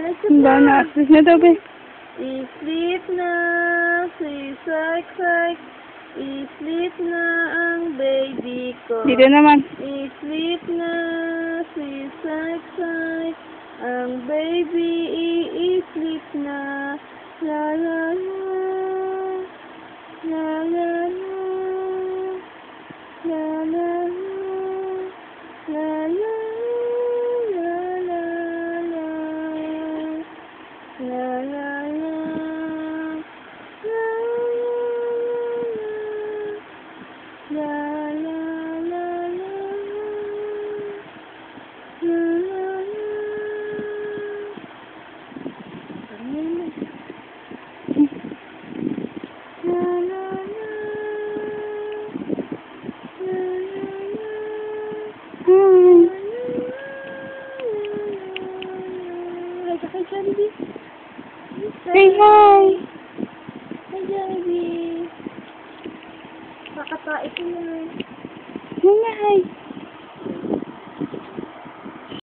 Ba na, please na daw, be. I-sleep na, say-say-say. I-sleep na ang baby ko. Dito naman. I-sleep na, say-say-say. Ang baby, i-sleep na. La la la. La la la. La la la. La la la la la. La la la. La la la la. La la la. La la la. Hi, Jollibee. Say hi. Hi, Jollibee. Kakatae ko na. Say hi.